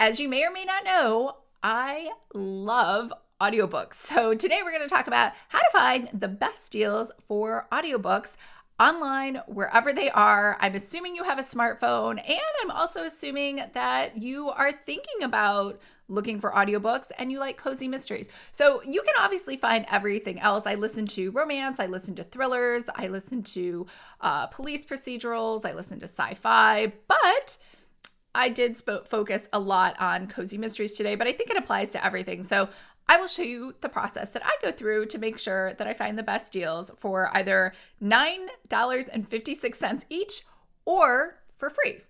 As you may or may not know, I love audiobooks. So today we're going to talk about how to find the best deals for audiobooks online, wherever they are. I'm assuming you have a smartphone, and I'm also assuming that you are thinking about looking for audiobooks and you like cozy mysteries. So you can obviously find everything else. I listen to romance, I listen to thrillers, I listen to police procedurals, I listen to sci-fi, but I did focus a lot on cozy mysteries today, but I think it applies to everything. So I will show you the process that I go through to make sure that I find the best deals for either $9.56 each or for free.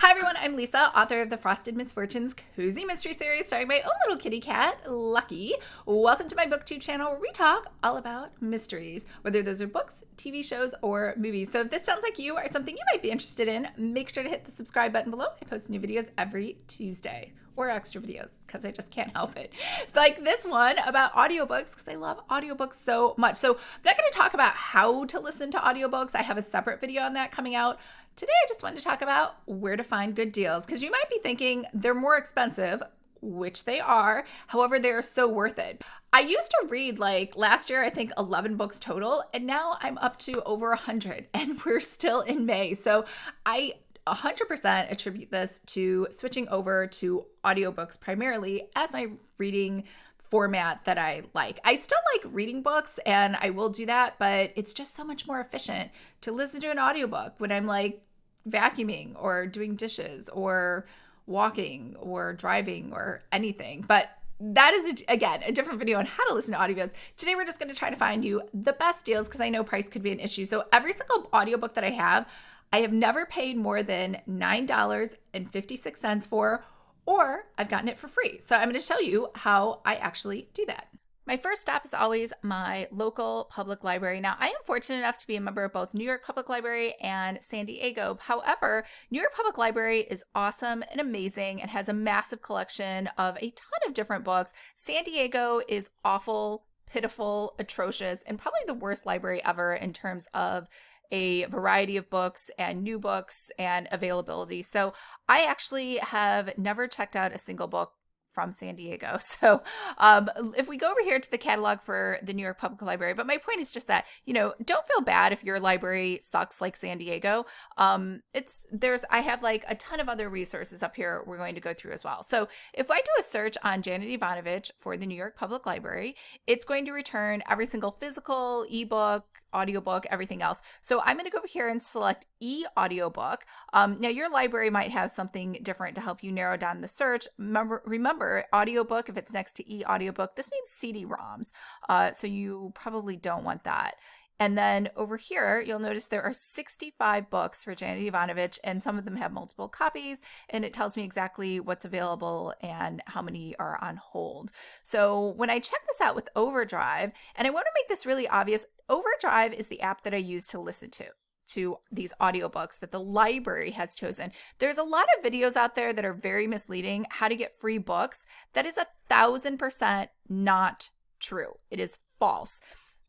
Hi everyone, I'm Lisa, author of the Frosted Misfortunes Cozy Mystery Series starring my own little kitty cat, Lucky. Welcome to my booktube channel where we talk all about mysteries, whether those are books, TV shows, or movies. So if this sounds like you or something you might be interested in, make sure to hit the subscribe button below. I post new videos every Tuesday, or extra videos because I just can't help it. It's like this one about audiobooks because I love audiobooks so much. So I'm not going to talk about how to listen to audiobooks. I have a separate video on that coming out. Today, I just wanted to talk about where to find good deals because you might be thinking they're more expensive, which they are. However, they're so worth it. I used to read last year, I think 11 books total, and now I'm up to over 100 and we're still in May. So I 100% attribute this to switching over to audiobooks primarily as my reading format that I like. I still like reading books and I will do that, but it's just so much more efficient to listen to an audiobook when I'm vacuuming or doing dishes or walking or driving or anything. But that is, again, a different video on how to listen to audiobooks. Today, we're just going to try to find you the best deals because I know price could be an issue. So every single audiobook that I have never paid more than $9.56 for, or I've gotten it for free. So I'm going to show you how I actually do that. My first stop is always my local public library. Now, I am fortunate enough to be a member of both New York Public Library and San Diego. However, New York Public Library is awesome and amazing and has a massive collection of a ton of different books. San Diego is awful, pitiful, atrocious, and probably the worst library ever in terms of a variety of books and new books and availability. So I actually have never checked out a single book from San Diego. So if we go over here to the catalog for the New York Public Library, but my point is just that, don't feel bad if your library sucks like San Diego. I have a ton of other resources up here we're going to go through as well. So if I do a search on Janet Ivanovich for the New York Public Library, it's going to return every single physical, ebook, audiobook, everything else. So I'm going to go over here and select e-audiobook. Now your library might have something different to help you narrow down the search. Remember audiobook, if it's next to e-audiobook, this means CD-ROMs. So you probably don't want that. And then over here, you'll notice there are 65 books for Janet Ivanovich, and some of them have multiple copies, and it tells me exactly what's available and how many are on hold. So when I check this out with Overdrive, and I want to make this really obvious, Overdrive is the app that I use to listen to these audiobooks that the library has chosen. There's a lot of videos out there that are very misleading. How to get free books. That is 1,000% not true. It is false.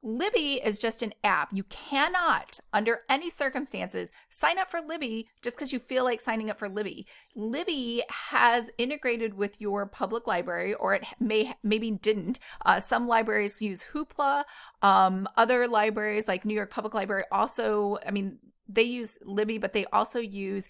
Libby is just an app. You cannot, under any circumstances, sign up for Libby just because you feel like signing up for Libby. Libby has integrated with your public library, or it maybe didn't. Some libraries use Hoopla. Other libraries, like New York Public Library, also, they use Libby, but they also use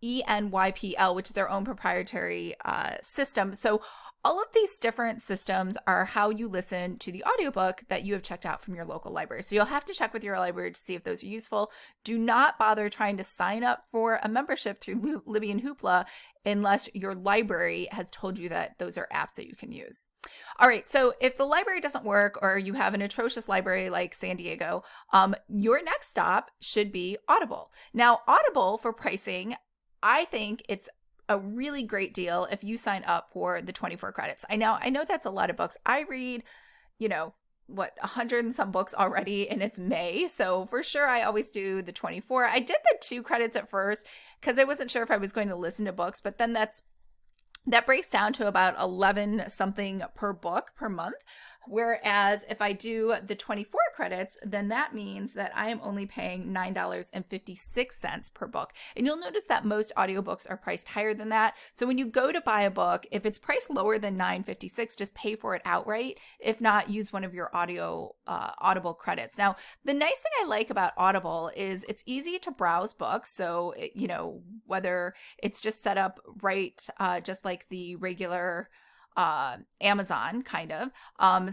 ENYPL, which is their own proprietary system. So all of these different systems are how you listen to the audiobook that you have checked out from your local library. So you'll have to check with your library to see if those are useful. Do not bother trying to sign up for a membership through Libby and Hoopla unless your library has told you that those are apps that you can use. All right, so if the library doesn't work or you have an atrocious library like San Diego, your next stop should be Audible. Now, Audible for pricing, I think it's a really great deal if you sign up for the 24 credits. I know that's a lot of books. I read, 100 and some books already, and it's May. So for sure, I always do the 24. I did the 2 credits at first because I wasn't sure if I was going to listen to books, but then that breaks down to about 11 something per book per month. Whereas if I do the 24 credits, then that means that I am only paying $9.56 per book. And you'll notice that most audiobooks are priced higher than that. So when you go to buy a book, if it's priced lower than $9.56, just pay for it outright. If not, use one of your Audible credits. Now, the nice thing I like about Audible is it's easy to browse books. So, whether it's just set up right, just like the regular Amazon kind of.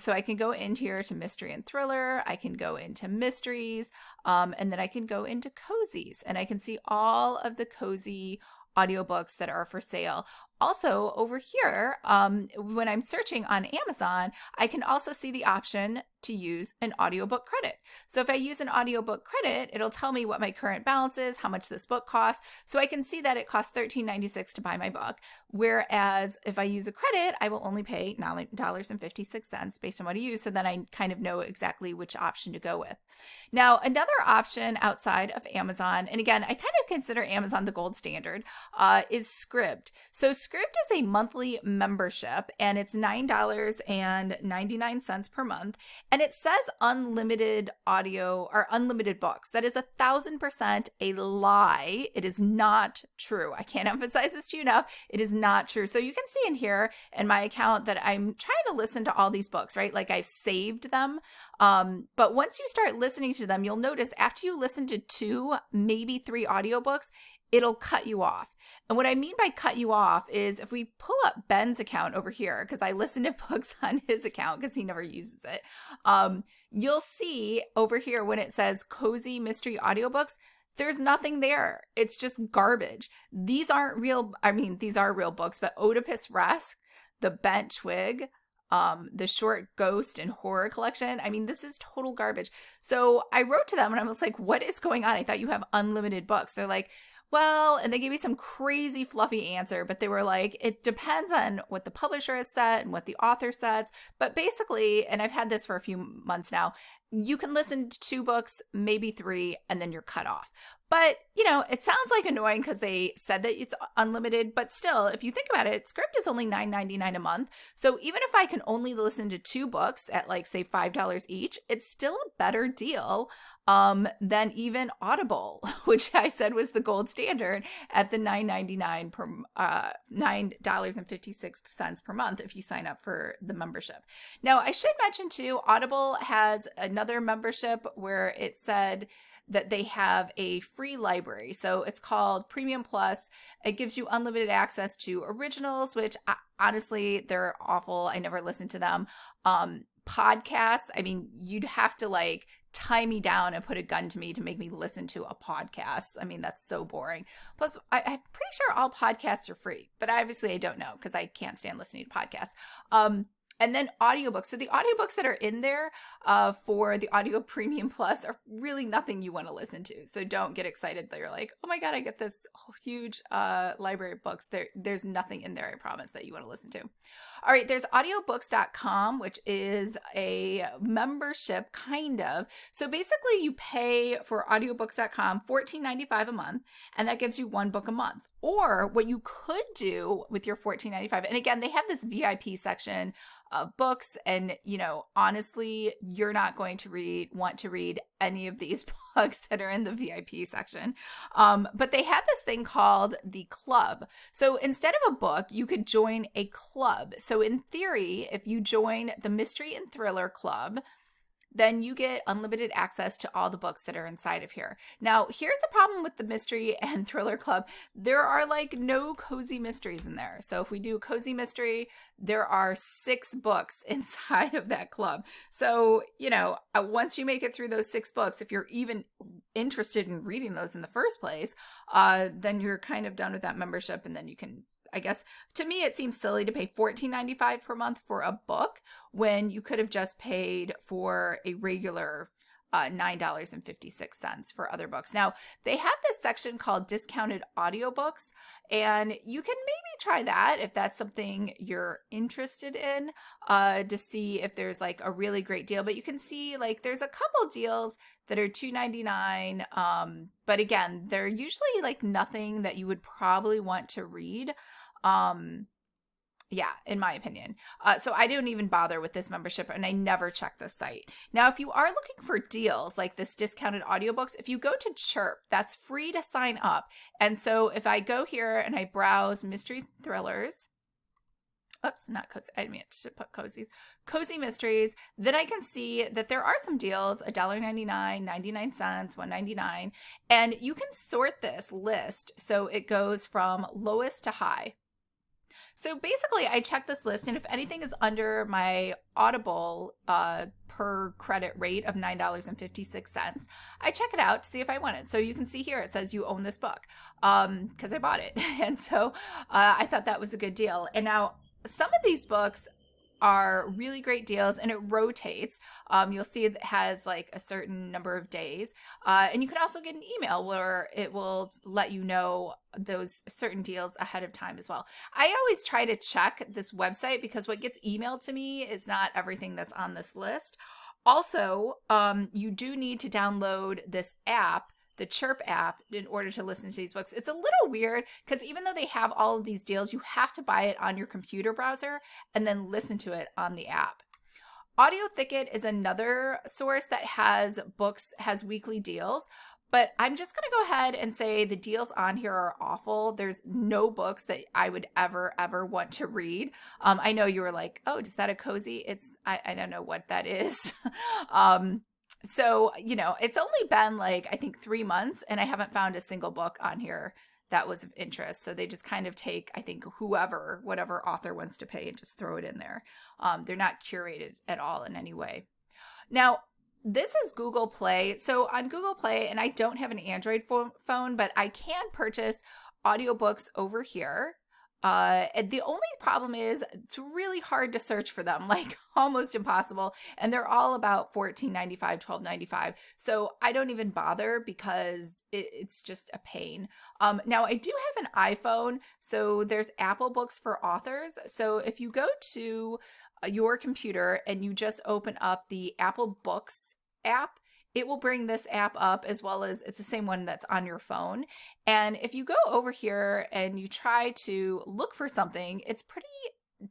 So I can go into here to mystery and thriller. I can go into mysteries, and then I can go into cozies, and I can see all of the cozy audiobooks that are for sale. Also over here, when I'm searching on Amazon, I can also see the option to use an audiobook credit. So if I use an audiobook credit, it'll tell me what my current balance is, how much this book costs. So I can see that it costs $13.96 to buy my book. Whereas if I use a credit, I will only pay $9.56 based on what I use. So then I kind of know exactly which option to go with. Now, another option outside of Amazon, and again, I kind of consider Amazon the gold standard, is Scribd. So Scribd is a monthly membership, and it's $9.99 per month. And it says unlimited audio or unlimited books. That is 1,000% a lie. It is not true. I can't emphasize this to you enough. It is not true. So you can see in here in my account that I'm trying to listen to all these books, right? Like I've saved them. But once you start listening to them, you'll notice after you listen to 2, maybe 3 audiobooks, it'll cut you off. And what I mean by cut you off is if we pull up Ben's account over here, because I listen to books on his account because he never uses it, you'll see over here when it says Cozy Mystery Audiobooks, there's nothing there. It's just garbage. These aren't real. I mean, these are real books, but Oedipus Rex, The Bent Twig, the Short Ghost and Horror Collection. I mean, this is total garbage. So I wrote to them and I was like, what is going on? I thought you have unlimited books. They're like, well, and they gave me some crazy fluffy answer, but they were like, it depends on what the publisher has said and what the author says. But basically, and I've had this for a few months now, you can listen to 2 books, maybe 3, and then you're cut off. But, it sounds like annoying because they said that it's unlimited, but still, if you think about it, Scribd is only $9.99 a month. So even if I can only listen to 2 books at like, say, $5 each, it's still a better deal than even Audible, which I said was the gold standard at the $9.99 per $9.56 per month if you sign up for the membership. Now, I should mention too, Audible has another membership where it said that they have a free library. So it's called Premium Plus. It gives you unlimited access to originals, which honestly, they're awful. I never listened to them. Podcasts, I mean, you'd have to like tie me down and put a gun to me to make me listen to a podcast. I mean, that's so boring. Plus, I'm pretty sure all podcasts are free, but obviously I don't know because I can't stand listening to podcasts. And then audiobooks. So the audiobooks that are in there for the Audio Premium Plus are really nothing you want to listen to. So don't get excited that you're like, oh my God, I get this huge library of books. There's nothing in there, I promise, that you want to listen to. All right, there's audiobooks.com, which is a membership kind of. So basically you pay for audiobooks.com $14.95 a month, and that gives you 1 book a month. Or what you could do with your $14.95, and again, they have this VIP section of books, and honestly, you're not going to want to read any of these books that are in the VIP section. But they have this thing called the club. So instead of a book, you could join a club. So in theory, if you join the Mystery and Thriller Club, then you get unlimited access to all the books that are inside of here. Now, here's the problem with the Mystery and Thriller Club. There are like no cozy mysteries in there. So if we do cozy mystery, there are 6 books inside of that club. So, once you make it through those 6 books, if you're even interested in reading those in the first place, then you're kind of done with that membership, and then you can, I guess, to me, it seems silly to pay $14.95 per month for a book when you could have just paid for a regular $9.56 for other books. Now, they have this section called discounted audiobooks, and you can maybe try that if that's something you're interested in, to see if there's like a really great deal. But you can see like there's a couple deals that are $2.99. But again, they're usually like nothing that you would probably want to read. Yeah, in my opinion. So I don't even bother with this membership, and I never check this site. Now, if you are looking for deals like this discounted audiobooks, if you go to Chirp, that's free to sign up. And so if I go here and I browse mysteries and thrillers, oops, not cozy, I meant to put cozies, Cozy Mysteries, then I can see that there are some deals, $1.99, 99 cents, $1.99, and you can sort this list so it goes from lowest to high. So basically, I check this list, and if anything is under my Audible per credit rate of $9.56, I check it out to see if I want it. So you can see here, it says you own this book because I bought it. And so I thought that was a good deal. And now some of these books are really great deals, and it rotates. You'll see it has like a certain number of days. And you can also get an email where it will let you know those certain deals ahead of time as well. I always try to check this website because what gets emailed to me is not everything that's on this list. Also, you do need to download this app, the Chirp app, in order to listen to these books. It's a little weird because even though they have all of these deals, you have to buy it on your computer browser and then listen to it on the app. Audio Thicket is another source that has books, has weekly deals, but I'm just going to go ahead and say the deals on here are awful. There's no books that I would ever want to read. I know you were like, oh, is that a cozy? I don't know what that is. So, it's only been like, I think 3 months, and I haven't found a single book on here that was of interest. So they just kind of take, I think, whatever author wants to pay and just throw it in there. They're not curated at all in any way. Now, this is Google Play. So on Google Play, and I don't have an Android phone, but I can purchase audiobooks over here. And the only problem is it's really hard to search for them, like almost impossible. And they're all about $14.95, $12.95. So I don't even bother because it's just a pain. Now I do have an iPhone. So there's Apple Books for authors. So if you go to your computer and you just open up the Apple Books app, it will bring this app up, as well as it's the same one that's on your phone. And if you go over here and you try to look for something, it's pretty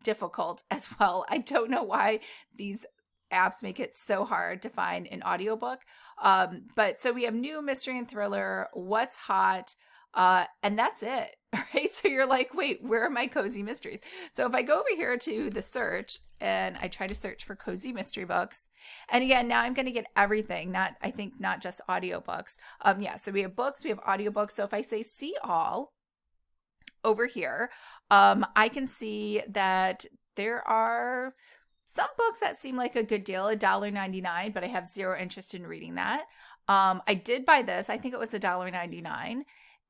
difficult as well. I don't know why these apps make it so hard to find an audiobook. But so we have new mystery and thriller, what's hot, and that's it. Right? So you're like, wait, where are my cozy mysteries? So if I go over here to the search and I try to search for cozy mystery books, and again, now I'm going to get everything, not just audiobooks. So we have books, we have audiobooks. So if I say see all over here, I can see that there are some books that seem like a good deal, $1.99, but I have zero interest in reading that. I did buy this. I think it was $1.99.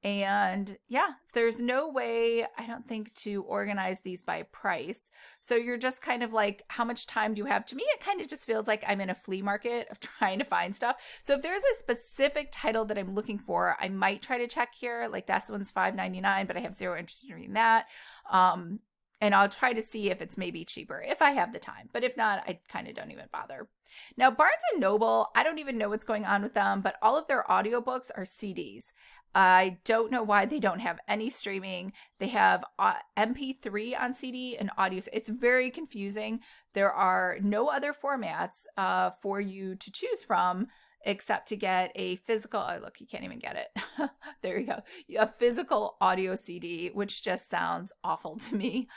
And yeah, there's no way, I don't think, to organize these by price. So you're just kind of like, how much time do you have? To me, it kind of just feels like I'm in a flea market of trying to find stuff. So if there's a specific title that I'm looking for, I might try to check here. Like this one's $5.99, but I have zero interest in reading that. And I'll try to see if it's maybe cheaper if I have the time. But if not, I kind of don't even bother. Now, Barnes & Noble, I don't even know what's going on with them, but all of their audiobooks are CDs. I don't know why they don't have any streaming. They have MP3 on CD and audio. It's very confusing. There are no other formats for you to choose from except to get a physical, oh look, you can't even get it. There you go. A physical audio CD, which just sounds awful to me.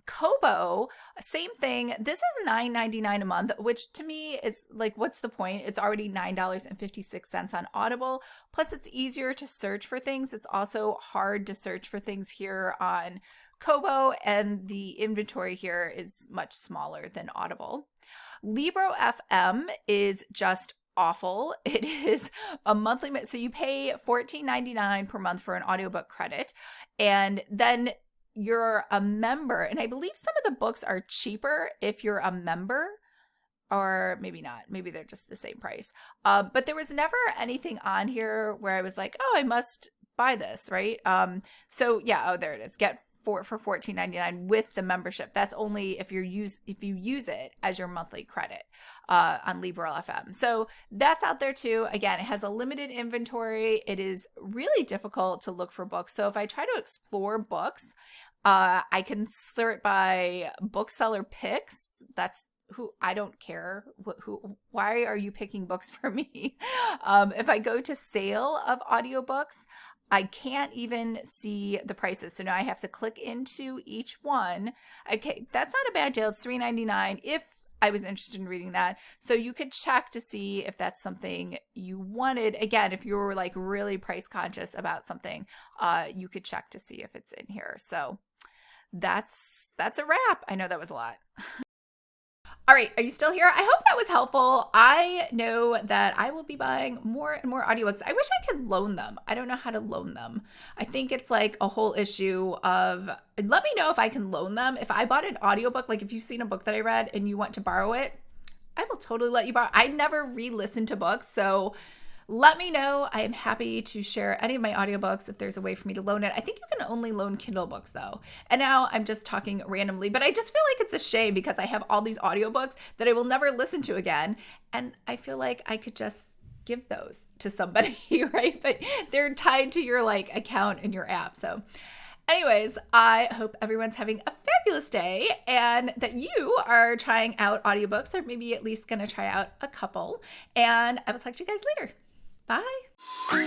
Kobo, same thing. This is $9.99 a month, which to me is like, what's the point? It's already $9.56 on Audible. Plus it's easier to search for things. It's also hard to search for things here on Kobo, and the inventory here is much smaller than Audible. Libro FM is just awful. It is a monthly, so you pay $14.99 per month for an audiobook credit, and then you're a member, and I believe some of the books are cheaper if you're a member, or maybe not, maybe they're just the same price. But there was never anything on here where I was like, oh, I must buy this, right? So yeah, oh, there it is. Get for $14.99 with the membership. That's only if you use it as your monthly credit on Libro FM. So that's out there too. Again, it has a limited inventory. It is really difficult to look for books. So if I try to explore books, I can sort by bookseller picks. That's who I don't care. Why are you picking books for me? If I go to sale of audiobooks, I can't even see the prices. So now I have to click into each one. Okay, that's not a bad deal. It's $3.99 if I was interested in reading that. So you could check to see if that's something you wanted. Again, if you were like really price conscious about something, you could check to see if it's in here. So that's a wrap. I know that was a lot. All right, are you still here? I hope that was helpful. I know that I will be buying more and more audiobooks. I wish I could loan them. I don't know how to loan them. I think it's like a whole issue of, let me know if I can loan them. If I bought an audiobook, like if you've seen a book that I read and you want to borrow it, I will totally let you borrow. I never re-listen to books, so let me know. I am happy to share any of my audiobooks if there's a way for me to loan it. I think you can only loan Kindle books though. And now I'm just talking randomly, but I just feel like it's a shame because I have all these audiobooks that I will never listen to again. And I feel like I could just give those to somebody, right? But they're tied to your like account in your app. So anyways, I hope everyone's having a fabulous day and that you are trying out audiobooks or maybe at least going to try out a couple. And I will talk to you guys later. Bye.